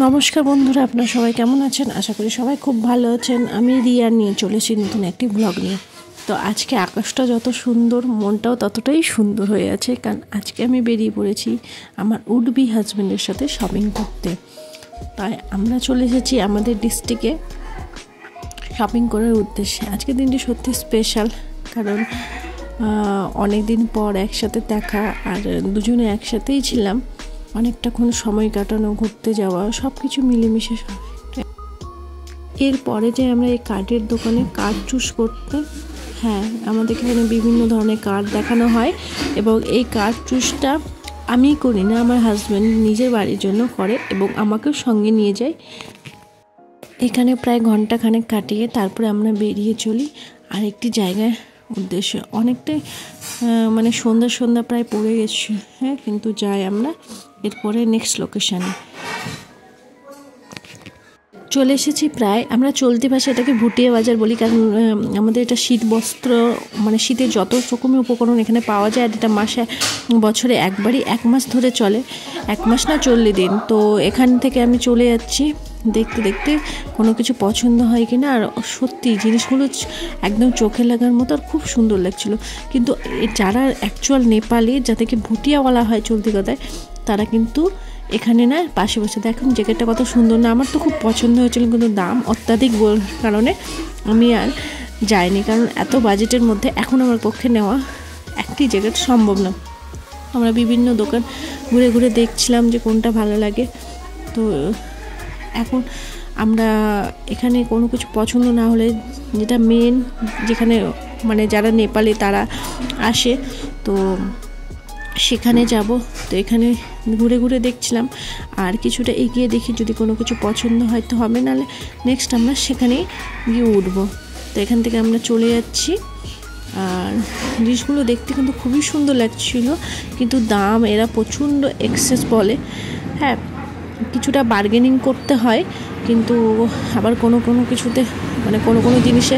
নমস্কার বন্ধুরা, আপনারা সবাই কেমন আছেন? আশা করি সবাই খুব ভালো আছেন। আমি রিয়া নিয়ে চলেছি নতুন একটি ব্লগ নিয়ে। তো আজকে আকাশটা যত সুন্দর, মনটাও ততটাই সুন্দর হয়ে আছে, কারণ আজকে আমি বেরিয়ে পড়েছি আমার উড বি হাজব্যান্ডের সাথে শপিং করতে। তাই আমরা চলে এসেছি আমাদের ডিস্ট্রিক্টে শপিং করার উদ্দেশ্যে। আজকের দিনটি সত্যি স্পেশাল, কারণ অনেক দিন পর একসাথে দেখা, আর দুজনে একসাথেই ছিলাম। অনেকটাক্ষণ সময় কাটানো, ঘুরতে যাওয়া, সব কিছু মিলেমিশে। এরপরে যে আমরা এই কার্ডের দোকানে কার্ড চুজ করতে, আমাদেরকে এখানে বিভিন্ন ধরনের কার্ড দেখানো হয়, এবং এই কার্ড চুজটা আমি করি না, আমার হাজব্যান্ড নিজের বাড়ির জন্য করে এবং আমাকেও সঙ্গে নিয়ে যায়। এখানে প্রায় ঘন্টাখানেক কাটিয়ে তারপরে আমরা বেরিয়ে চলি আরেকটি জায়গায় উদ্দেশ্যে। অনেকটাই মানে সন্ধ্যা প্রায় পড়ে গেছে, কিন্তু যাই আমরা এরপরে নেক্সট লোকেশানে চলে এসেছি। প্রায় আমরা চলতি ভাষায় এটাকে ভুটিয়া বাজার বলি, কারণ আমাদের এটা শীত বস্ত্র, মানে শীতের যত রকমের উপকরণ এখানে পাওয়া যায়। আর এটা বছরে একবারই 1 মাস ধরে চলে, 1 মাস না 40 দিন। তো এখান থেকে আমি চলে যাচ্ছি দেখতে দেখতে কোনো কিছু পছন্দ হয় কিনা। আর সত্যি জিনিসগুলো একদম চোখে লাগার মতো, আর খুব সুন্দর লাগছিল। কিন্তু যারা অ্যাকচুয়াল নেপালি, যাদেরকে ভুটিয়া বলা হয় চলতি কথায়, তারা কিন্তু এখানে না পাশে বসে। দেখুন জ্যাকেটটা কত সুন্দর না, আমার তো খুব পছন্দ হয়েছিল, কিন্তু দাম অত্যাধিক কারণে আমি আর যাইনি, কারণ এত বাজেটের মধ্যে এখন আমার পক্ষে নেওয়া একটি জ্যাকেট সম্ভব না। আমরা বিভিন্ন দোকান ঘুরে ঘুরে দেখছিলাম যে কোনটা ভালো লাগে। তো এখন আমরা এখানে কোনো কিছু পছন্দ না হলে, যেটা মেন, যেখানে মানে যারা নেপালি তারা আসে, তো সেখানে যাব। তো এখানে ঘুরে ঘুরে দেখছিলাম, আর কিছুটা এগিয়ে দেখি যদি কোনো কিছু পছন্দ হয় তো হবে, নাহলে নেক্সট আমরা সেখানেই গিয়ে উঠবো। তো এখান থেকে আমরা চলে যাচ্ছি। আর জিনিসগুলো দেখতে কিন্তু খুবই সুন্দর লাগছিল, কিন্তু দাম এরা প্রচণ্ড এক্সেস বলে। কিছুটা বার্গেনিং করতে হয়, কিন্তু আবার কোনো কিছুতে মানে কোনো জিনিসে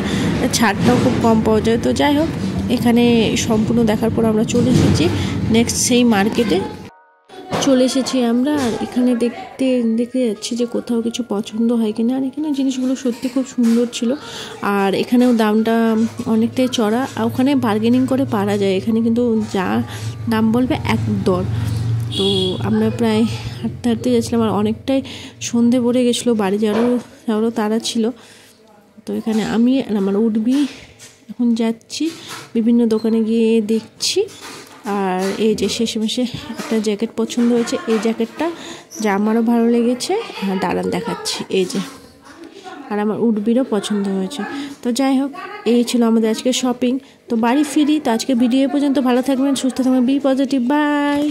ছাড়টাও খুব কম পাওয়া যায়। তো যাই হোক, এখানে সম্পূর্ণ দেখার পর আমরা চলে এসেছি নেক্সট সেই মার্কেটে চলে এসেছি আমরা। আর এখানে দেখতে যাচ্ছি যে কোথাও কিছু পছন্দ হয় কিনা। আর এখানে জিনিসগুলো সত্যি খুব সুন্দর ছিল, আর এখানেও দামটা অনেকটাই চড়া। আর ওখানে বার্গেনিং করে পারা যায়, এখানে কিন্তু যা দাম বলবে এক দর। তো আমরা প্রায় হাঁটতে যাচ্ছিলাম, আর অনেকটাই সন্ধে পড়ে গেছিলো, বাড়ি যাওয়ারও তারা ছিল। তো এখানে আমি আর আমার উঠবি এখন যাচ্ছি, বিভিন্ন দোকানে গিয়ে দেখছি। আর এই যে শেষমেশে একটা জ্যাকেট পছন্দ হয়েছে, এই জ্যাকেটটা যা আমারও ভালো লেগেছে, দাঁড়ান দেখাচ্ছি, এই যে। আর আমার উডবিরও পছন্দ হয়েছে। তো যাই হোক, এই ছিল আমাদের আজকে শপিং। তো বাড়ি ফিরি। তো আজকে ভিডিও পর্যন্ত ভালো থাকবেন, সুস্থ থাকবেন, বি পজিটিভ, বাই।